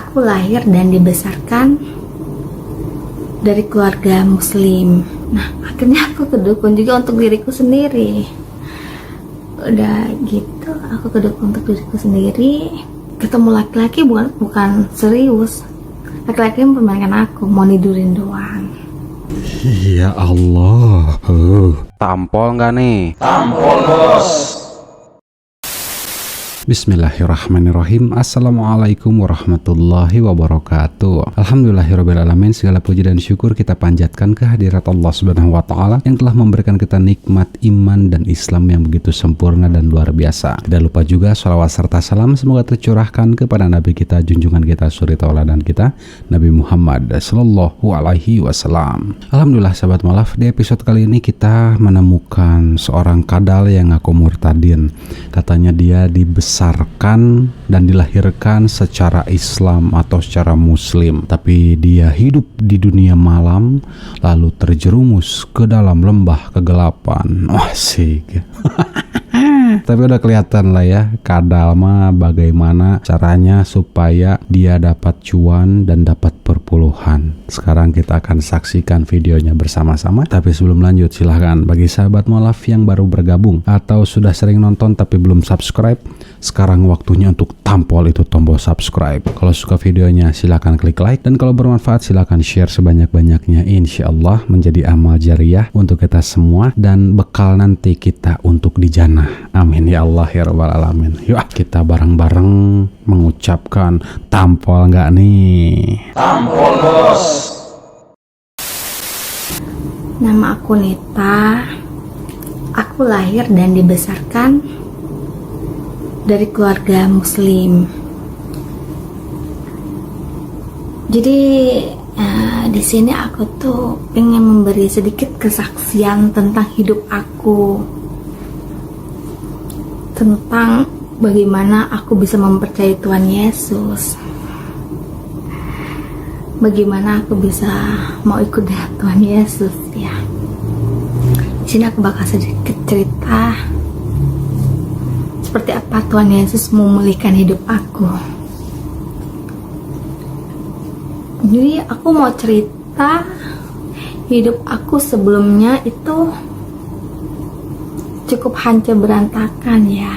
Aku lahir dan dibesarkan dari keluarga muslim. Nah, akhirnya aku kedukun juga untuk diriku sendiri. Udah gitu, aku kedukun untuk diriku sendiri. Ketemu laki-laki bukan serius. Laki-laki yang mempermainkan aku, mau tidurin doang. Ya Allah. Tampol nggak nih? Tampol, bos. Bismillahirrahmanirrahim. Assalamualaikum warahmatullahi wabarakatuh. Alhamdulillahirrabbilalamin. Segala puji dan syukur kita panjatkan kehadirat Allah subhanahu wa ta'ala yang telah memberikan kita nikmat iman dan Islam yang begitu sempurna dan luar biasa. Tidak lupa juga salawat serta salam semoga tercurahkan kepada Nabi kita, junjungan kita, suri tauladan kita, Nabi Muhammad sallallahu alaihi wasallam. Alhamdulillah sahabat Mu'alaf, di episode kali ini kita menemukan seorang kadal yang ngaku murtadin. Katanya dia dibesarkan dan dilahirkan secara Islam atau secara Muslim, tapi dia hidup di dunia malam lalu terjerumus ke dalam lembah kegelapan. Asik. Tapi udah kelihatan lah ya, kadal mah bagaimana caranya supaya dia dapat cuan dan dapat perpuluhan. Sekarang kita akan saksikan videonya bersama-sama. Tapi sebelum lanjut, silahkan bagi sahabat Mu'alaf yang baru bergabung atau sudah sering nonton tapi belum subscribe, sekarang waktunya untuk tampol itu tombol subscribe. Kalau suka videonya silahkan klik like, dan kalau bermanfaat silahkan share sebanyak-banyaknya. Insya Allah menjadi amal jariah untuk kita semua dan bekal nanti kita untuk di jannah. Amin ya Allah ya Rabbal Alamin. Yuk kita bareng-bareng mengucapkan tampol nggak nih? Tampol, bos. Nama aku Nita. Aku lahir dan dibesarkan dari keluarga muslim. Jadi di sini aku tuh pengen memberi sedikit kesaksian tentang hidup aku, tentang bagaimana aku bisa mempercayai Tuhan Yesus, bagaimana aku bisa mau ikut dengan Tuhan Yesus ya. Di sini aku bakal sedikit cerita seperti apa Tuhan Yesus memulihkan hidup aku. Jadi aku mau cerita hidup aku sebelumnya itu cukup hancur berantakan ya.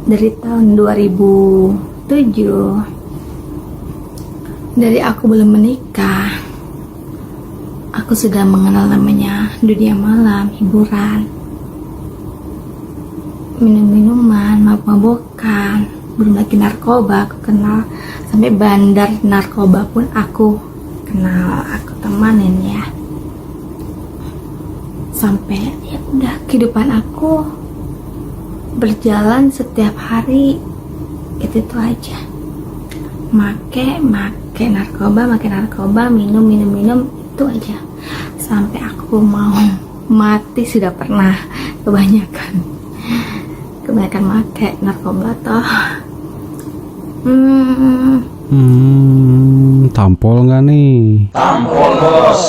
Dari tahun 2007, dari aku belum menikah, aku sudah mengenal namanya dunia malam, hiburan, minum-minuman, mabuk-mabukan, belum lagi narkoba. Aku kenal sampai bandar narkoba pun aku kenal, aku temanin ya. Sampai ya udah kehidupan aku berjalan setiap hari itu aja, make narkoba, minum itu aja sampai aku mau mati. Sudah pernah kebanyakan make narkoba toh. Tampol nggak nih? Tampol, bos.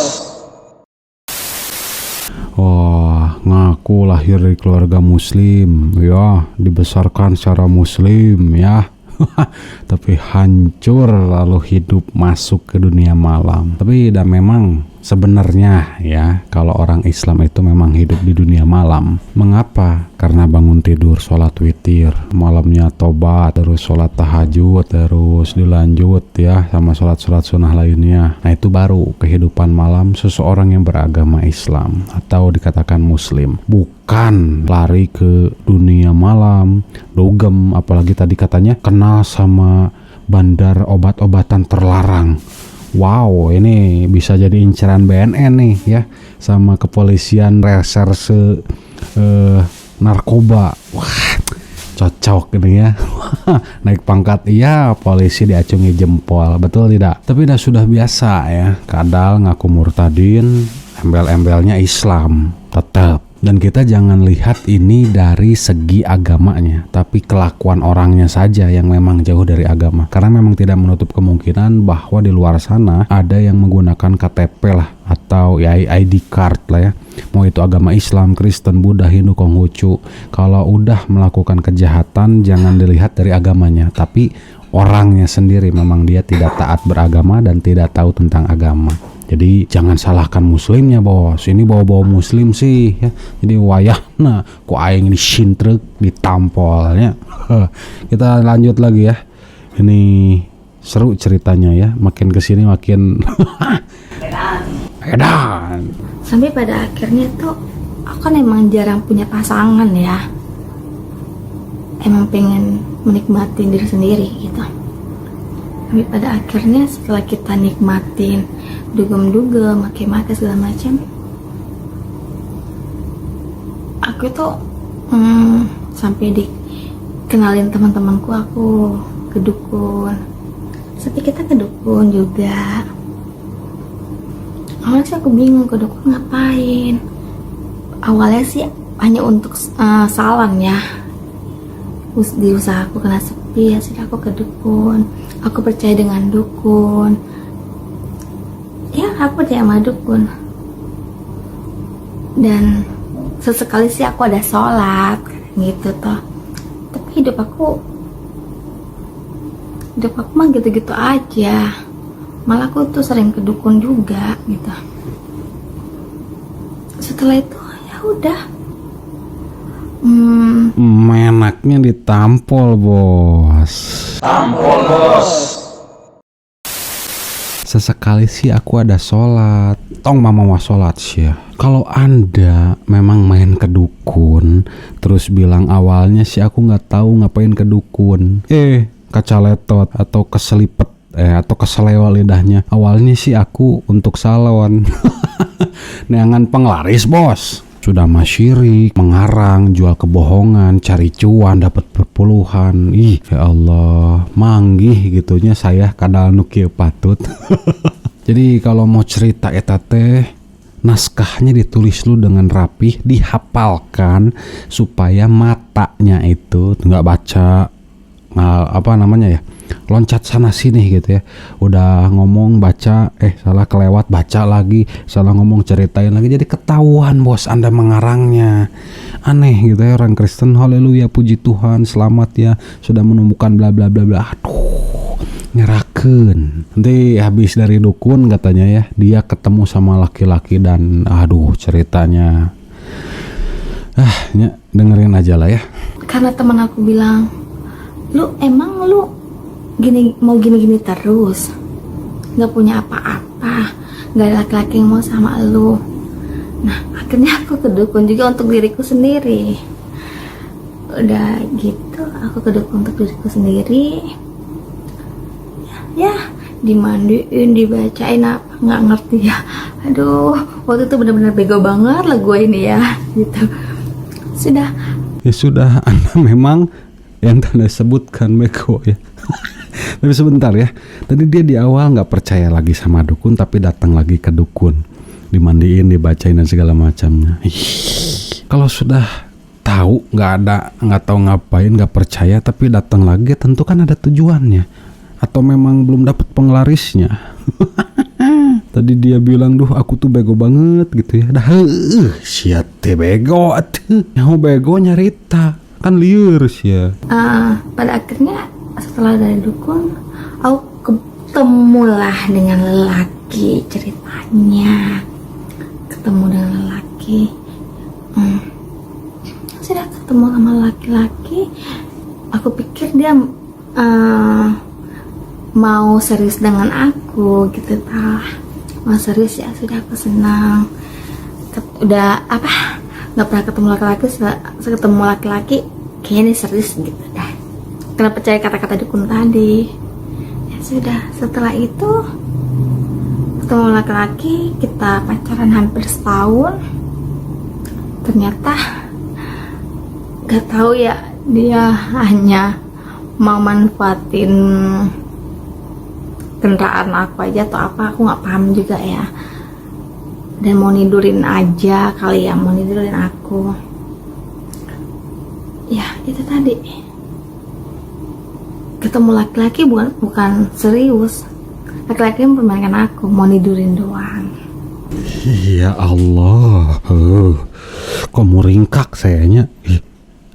Wah, ngaku lahir dari keluarga muslim ya, dibesarkan secara muslim ya. Tapi hancur lalu hidup masuk ke dunia malam. Tapi dan memang sebenarnya ya, kalau orang Islam itu memang hidup di dunia malam. Mengapa? Karena bangun tidur sholat witir, malamnya tobat, terus sholat tahajud, terus dilanjut ya sama sholat sunnah lainnya. Nah itu baru kehidupan malam seseorang yang beragama Islam atau dikatakan muslim. Bukan lari ke dunia malam, dugem, apalagi tadi katanya kenal sama bandar obat-obatan terlarang. Wow, ini bisa jadi inceran BNN nih ya, sama kepolisian reserse narkoba. Wah, cocok ini ya. Naik pangkat iya, polisi diacungi jempol, betul tidak? Tapi sudah biasa ya, kadal ngaku murtadin, embel-embelnya Islam tetap. Dan kita jangan lihat ini dari segi agamanya, tapi kelakuan orangnya saja yang memang jauh dari agama. Karena memang tidak menutup kemungkinan bahwa di luar sana ada yang menggunakan KTP lah, atau ya ID card lah ya. Mau itu agama Islam, Kristen, Buddha, Hindu, Konghucu. Kalau udah melakukan kejahatan jangan dilihat dari agamanya, tapi orangnya sendiri memang dia tidak taat beragama dan tidak tahu tentang agama. Jadi jangan salahkan muslimnya bos, ini bawa-bawa muslim sih ya. Jadi wayahna ku aing disintrek ditampolnya. Kita lanjut lagi ya. Ini seru ceritanya ya, makin kesini makin edan. Sampai pada akhirnya tuh aku kan emang jarang punya pasangan ya, emang pengen menikmati diri sendiri gitu. Tapi pada akhirnya setelah kita nikmatin dugem-dugem, make-make segala macam, aku tuh sampai dikenalin teman-temanku aku ke dukun. Sampai kita ke dukun juga. Awalnya sih aku bingung ke dukun ngapain. Awalnya sih hanya untuk salam ya. Di usaha aku kena sepi, ya sudah aku ke dukun. Aku percaya dengan dukun. Ya, aku percaya sama dukun. Dan sesekali sih aku ada sholat gitu toh. Tapi hidup aku mah gitu-gitu aja. Malah aku tuh sering ke dukun juga gitu. Setelah itu ya udah. Menaknya ditampol bos. Tampol bos. Sesekali sih aku ada sholat. Tong mama mau sholat sih ya. Kalau anda memang main ke dukun, terus bilang awalnya sih aku nggak tahu ngapain ke dukun. Kacaletot atau keselipet atau keselewa lidahnya. Awalnya sih aku untuk salon. Neangan penglaris bos. Sudah masyirik, mengarang, jual kebohongan, cari cuan, dapat berpuluhan. Ih, ya Allah, manggih gitunya saya kadal nu kieu patut. Jadi kalau mau cerita eta teh, naskahnya ditulis lu dengan rapih, dihafalkan supaya matanya itu nggak baca loncat sana sini gitu ya. Udah ngomong baca, salah kelewat baca lagi, salah ngomong ceritain lagi, jadi ketahuan bos Anda mengarangnya. Aneh gitu ya orang Kristen. Haleluya, puji Tuhan, selamat ya sudah menemukan bla bla bla bla. Aduh, nyerakeun. Nanti habis dari dukun katanya ya, dia ketemu sama laki-laki dan aduh ceritanya dengerin aja lah ya. Karena teman aku bilang, lu mau gini terus, nggak punya apa-apa, nggak ada laki-laki yang mau sama lu. Nah akhirnya aku ke dukun juga untuk diriku sendiri. Udah gitu aku ke dukun untuk diriku sendiri. Ya dimandiin, dibacain apa nggak ngerti ya. Aduh, waktu itu benar-benar bego banget lah gue ini ya gitu. Sudah Anda memang yang tanda sebutkan bego ya. Tapi sebentar ya, tadi dia di awal nggak percaya lagi sama dukun, tapi datang lagi ke dukun, dimandiin, dibacain dan segala macamnya. Kalau sudah tahu nggak tahu ngapain, nggak percaya tapi datang lagi, tentu kan ada tujuannya, atau memang belum dapat penglarisnya. Tadi dia bilang, duh aku tuh bego banget gitu ya. Dah siate bego atuh. Nyaho bego nyarita kan liur sih ya. Pada akhirnya setelah dari dukun, aku ketemulah dengan lelaki. Ceritanya ketemu dengan lelaki. Sudah ketemu sama laki-laki, aku pikir dia mau serius dengan aku gitu mau serius ya. Sudah aku senang. Udah nggak pernah ketemu laki-laki, ketemu laki-laki kayaknya serius gitu dah. Karena percaya kata-kata dukun tadi. Ya sudah, setelah itu ketemu laki-laki, kita pacaran hampir setahun. Ternyata gak tahu ya, dia hanya mau manfaatin kendaraan aku aja atau apa, aku nggak paham juga ya. Dan mau nidurin aja kali ya, mau nidurin aku. Ya itu tadi, ketemu laki-laki bukan serius. Laki-laki yang mempermainkan aku, mau nidurin doang. Ya Allah, kok meringkak sayanya.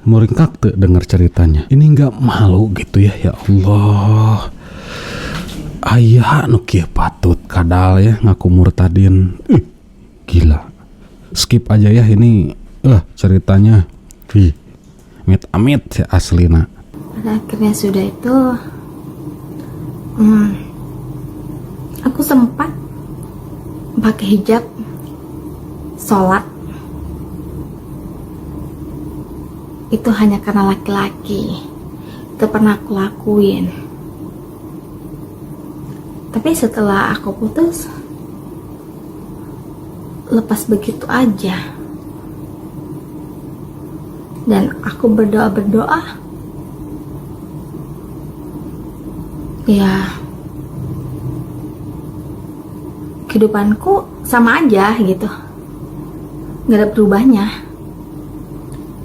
Muringkak tuh denger ceritanya. Ini nggak malu gitu ya, ya Allah. Ayah nu kieu patut kadal ya ngaku murtadin. Gila. Skip aja ya ini. Ceritanya. Amit-amit ya aslina. Pada akhirnya sudah itu, aku sempat pakai hijab, sholat. Itu hanya karena laki-laki. Itu pernah aku lakuin. Tapi setelah aku putus, lepas begitu aja. Dan aku berdoa, ya kehidupanku sama aja gitu, nggak ada berubahnya.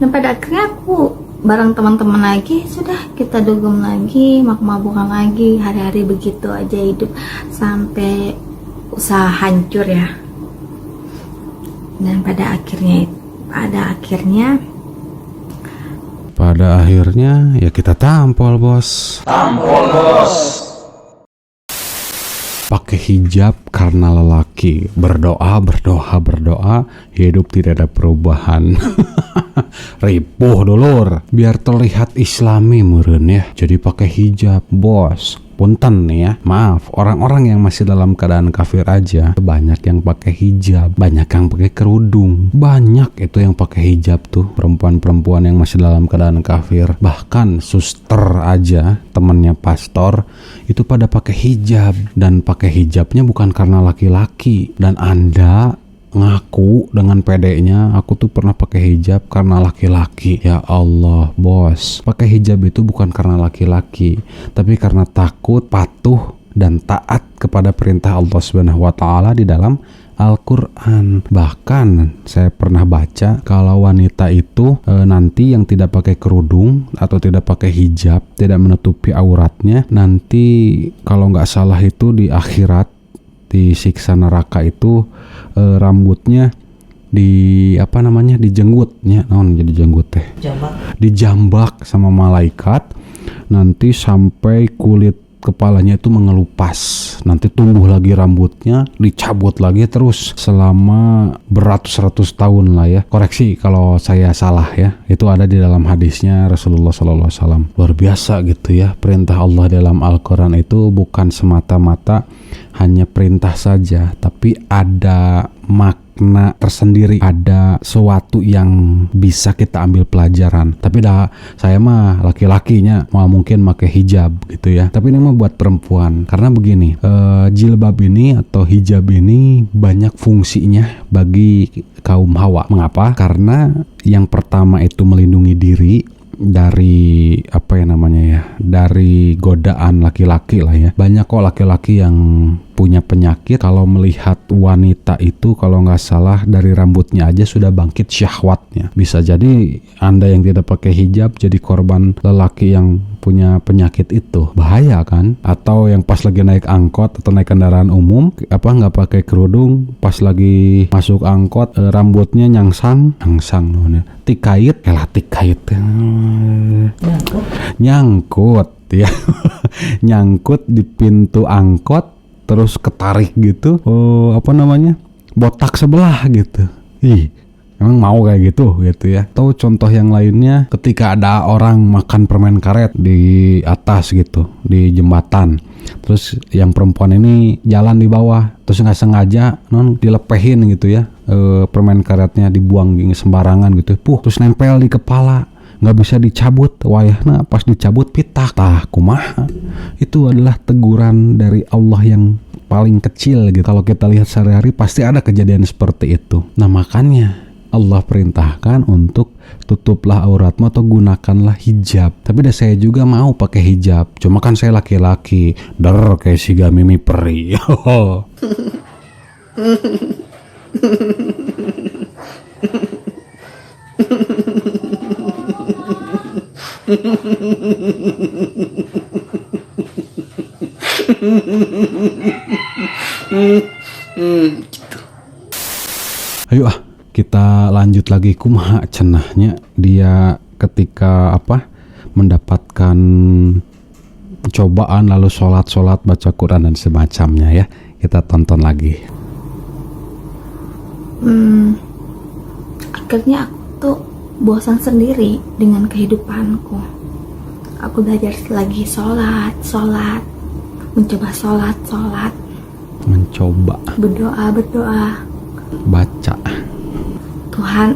Dan pada akhirnya aku bareng teman-teman lagi, sudah kita dugem lagi, mabuk-mabukan lagi, hari-hari begitu aja hidup sampai usaha hancur ya. Dan pada akhirnya ya kita tampol bos. Tampol bos. Pakai hijab karena lelaki, berdoa, hidup tidak ada perubahan. Ripuh dulur, biar terlihat islami meureun ya. Jadi pakai hijab bos. Punten nih ya, maaf, orang-orang yang masih dalam keadaan kafir aja banyak yang pakai hijab, banyak yang pakai kerudung, banyak itu yang pakai hijab tuh, perempuan-perempuan yang masih dalam keadaan kafir. Bahkan suster aja, temennya pastor itu pada pakai hijab, dan pakai hijabnya bukan karena laki-laki. Dan Anda ngaku dengan pedenya, aku tuh pernah pakai hijab karena laki-laki. Ya Allah bos, pakai hijab itu bukan karena laki-laki, tapi karena takut, patuh, dan taat kepada perintah Allah Subhanahu wa Ta'ala di dalam Al-Quran. Bahkan saya pernah baca kalau wanita itu nanti yang tidak pakai kerudung atau tidak pakai hijab, tidak menutupi auratnya, nanti kalau nggak salah itu di akhirat, di siksa neraka itu rambutnya dijenggutnya, jadi jenggut teh, dijambak sama malaikat, nanti sampai kulit kepalanya itu mengelupas, nanti tumbuh lagi rambutnya, dicabut lagi terus selama beratus-ratus tahun lah ya. Koreksi kalau saya salah ya, itu ada di dalam hadisnya Rasulullah SAW. Luar biasa gitu ya, perintah Allah dalam Al-Quran itu bukan semata-mata hanya perintah saja, tapi ada makna tersendiri, ada sesuatu yang bisa kita ambil pelajaran. Tapi saya mah laki-lakinya mungkin pakai hijab gitu ya, tapi ini mah buat perempuan. Karena begini, jilbab ini atau hijab ini banyak fungsinya bagi kaum hawa. Mengapa? Karena yang pertama itu melindungi diri dari dari godaan laki-laki lah ya. Banyak kok laki-laki yang punya penyakit kalau melihat wanita itu, kalau nggak salah dari rambutnya aja sudah bangkit syahwatnya. Bisa jadi Anda yang tidak pakai hijab jadi korban lelaki yang punya penyakit itu. Bahaya kan? Atau yang pas lagi naik angkot atau naik kendaraan umum nggak pakai kerudung, pas lagi masuk angkot rambutnya nyangsang tikait nyangkut ya. Nyangkut di pintu angkot, terus ketarik gitu, botak sebelah gitu. Emang mau kayak gitu ya. Atau contoh yang lainnya, ketika ada orang makan permen karet di atas gitu, di jembatan, terus yang perempuan ini jalan di bawah, terus nggak sengaja dilepehin gitu ya, permen karetnya dibuang sembarangan gitu, terus nempel di kepala, nggak bisa dicabut, wayahna pas dicabut pitak, kumaha. Itu adalah teguran dari Allah yang paling kecil gitu. Kalau kita lihat sehari-hari pasti ada kejadian seperti itu. Nah makanya Allah perintahkan untuk tutuplah auratmu atau gunakanlah hijab. Tapi saya juga mau pakai hijab, cuma kan saya laki-laki, kayak si Mimi Peri. Ayo kita lanjut lagi. Kumaha cenahnya dia ketika mendapatkan cobaan lalu sholat baca Quran dan semacamnya ya. Kita tonton lagi. Akhirnya aku tuh bosan sendiri dengan kehidupanku. Aku belajar lagi sholat, mencoba sholat, Mencoba berdoa, baca. Tuhan,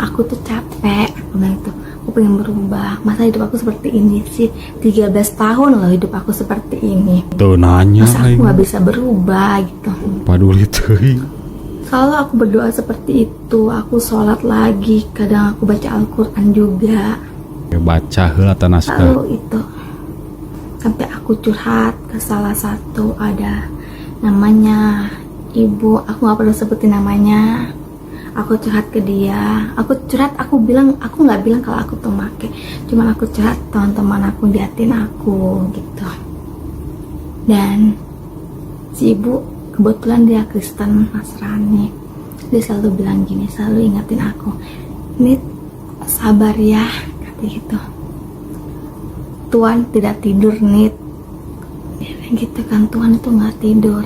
aku tuh capek, aku bilang itu, aku pengen berubah. Masa hidup aku seperti ini sih? 13 tahun loh hidup aku seperti ini. Tuh nanya. Masa aku gak bisa berubah gitu. Paduli tuh. Kalau aku berdoa seperti itu, aku sholat lagi, kadang aku baca Al-Quran juga. Baca heula teh naskah. Lalu itu sampai aku curhat ke salah satu, ada namanya ibu, aku nggak perlu sebutin namanya. Aku curhat ke dia, aku nggak bilang kalau aku tuh make, cuman aku curhat teman-teman aku diatin aku gitu. Dan si ibu kebetulan dia Kristen Nasrani, dia selalu bilang gini, selalu ingatin aku, ini sabar ya, gitu. Tuhan tidak tidur, Nit. Ya, gitu kan, Tuhan itu nggak tidur.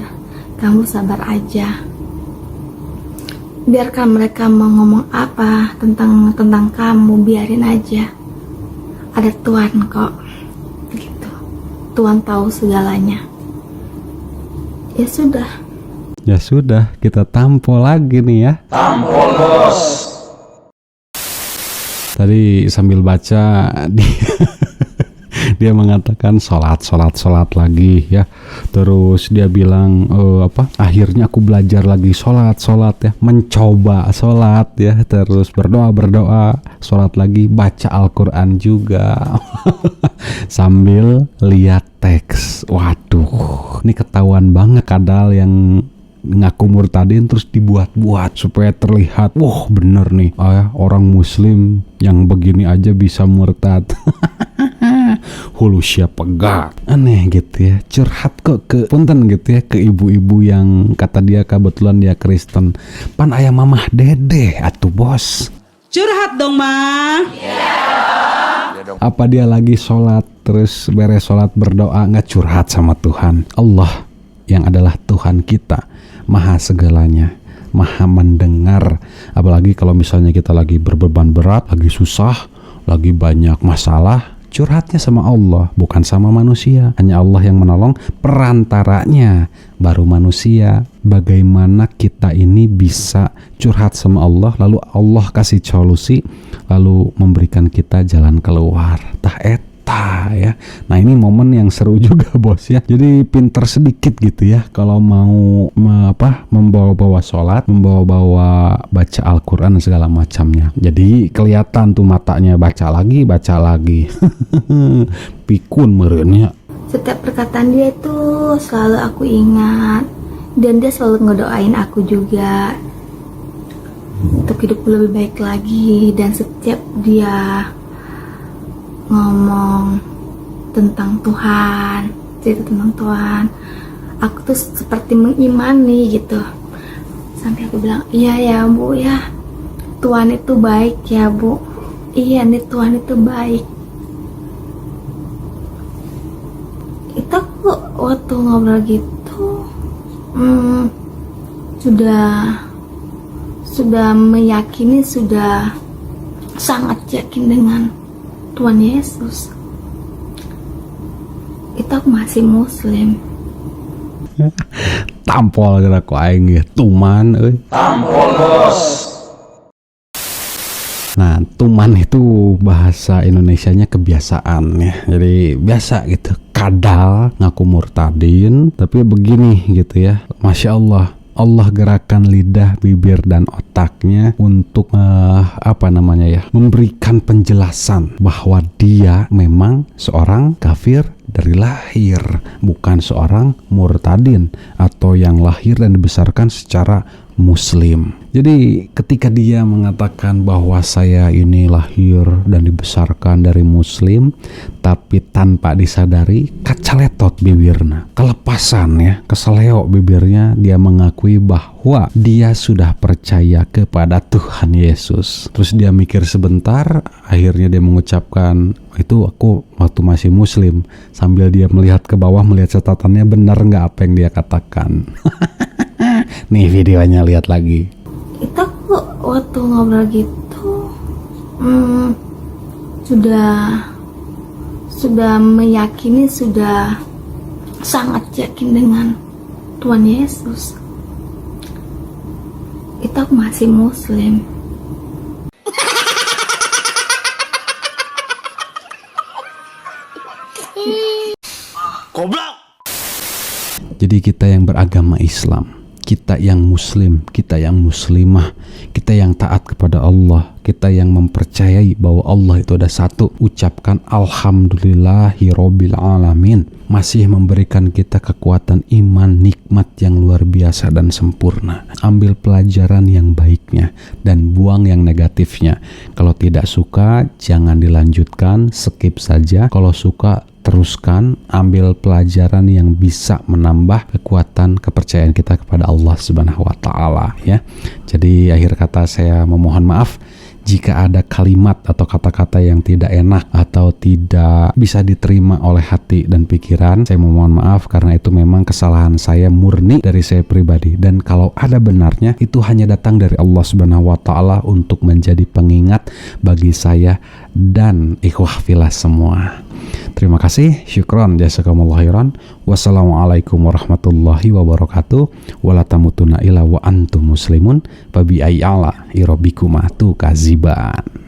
Kamu sabar aja. Biarkan mereka mau ngomong apa tentang kamu, biarin aja. Ada Tuhan kok. Gitu. Tuhan tahu segalanya. Ya sudah, kita tampol lagi nih ya. Tampol bos. Tadi sambil baca dia mengatakan sholat lagi ya. Terus dia bilang akhirnya aku belajar lagi sholat ya, mencoba sholat ya. Terus berdoa, sholat lagi, baca Al-Quran juga sambil lihat teks. Waduh, ini ketahuan banget kadal yang ngaku murtadin terus dibuat-buat supaya terlihat, wah bener nih orang muslim yang begini aja bisa murtad. Hulu siapa gak aneh gitu ya, curhat kok ke punten gitu ya, ke ibu-ibu yang kata dia kebetulan dia Kristen, pan ayah mamah dede atuh bos, curhat dong mah. Apa dia lagi sholat terus beres sholat berdoa nggak curhat sama Tuhan Allah yang adalah Tuhan kita, maha segalanya, maha mendengar. Apalagi kalau misalnya kita lagi berbeban berat, lagi susah, lagi banyak masalah, curhatnya sama Allah, bukan sama manusia. Hanya Allah yang menolong, perantaranya baru manusia. Bagaimana kita ini bisa curhat sama Allah, lalu Allah kasih solusi, lalu memberikan kita jalan keluar. Tah ya. Nah ini momen yang seru juga bos ya. Jadi pinter sedikit gitu ya kalau mau membawa-bawa sholat, membawa-bawa baca Al-Quran dan segala macamnya. Jadi kelihatan tuh matanya baca lagi. Pikun merenya. Setiap perkataan dia itu selalu aku ingat, dan dia selalu ngedoain aku juga untuk hidupku lebih baik lagi. Dan setiap dia ngomong tentang Tuhan, cerita tentang Tuhan, aku tuh seperti mengimani gitu. Sampai aku bilang, iya ya Bu ya, Tuhan itu baik ya Bu. Iya nih, Tuhan itu baik. Itu aku waktu ngobrol gitu sudah meyakini, sudah sangat yakin dengan Tuhan Yesus. Itu aku masih muslim. Tampol gerak ku aing ge tuman euy. Tampol bos. Nah, tuman itu bahasa Indonesianya kebiasaan ya. Jadi biasa gitu. Kadal ngaku murtadin, tapi begini gitu ya. Masya Allah. Allah gerakan lidah, bibir, dan otaknya untuk memberikan penjelasan bahwa dia memang seorang kafir dari lahir, bukan seorang murtadin atau yang lahir dan dibesarkan secara muslim. Jadi ketika dia mengatakan bahwa saya ini lahir dan dibesarkan dari muslim, tapi tanpa disadari kacaletot bibirna, kelepasan ya, keseleo bibirnya, dia mengakui bahwa dia sudah percaya kepada Tuhan Yesus. Terus dia mikir sebentar, akhirnya dia mengucapkan, itu aku waktu masih muslim, sambil dia melihat ke bawah, melihat catatannya benar nggak apa yang dia katakan. Nih videonya, lihat lagi. Itu aku waktu ngobrol gitu sudah meyakini, sudah sangat yakin dengan Tuhan Yesus. Itu aku masih muslim. Jadi kita yang beragama Islam, kita yang muslim, kita yang muslimah, kita yang taat kepada Allah, kita yang mempercayai bahwa Allah itu ada satu, ucapkan alhamdulillahirabbil alamin, masih memberikan kita kekuatan iman, nikmat yang luar biasa dan sempurna. Ambil pelajaran yang baiknya dan buang yang negatifnya. Kalau tidak suka, jangan dilanjutkan, skip saja. Kalau suka, teruskan, ambil pelajaran yang bisa menambah kekuatan kepercayaan kita kepada Allah Subhanahu wa taala ya. Jadi akhir kata saya memohon maaf jika ada kalimat atau kata-kata yang tidak enak atau tidak bisa diterima oleh hati dan pikiran. Saya memohon maaf karena itu memang kesalahan saya murni dari saya pribadi, dan kalau ada benarnya itu hanya datang dari Allah Subhanahu wa taala untuk menjadi pengingat bagi saya dan ikhwah fillah semua. Terima kasih, syukron, jazakumullah khairan. Wassalamualaikum warahmatullahi wabarakatuh. Wala tamutunna illa wa antum muslimun. Fabi ayyi ala rabbikum atukaziban.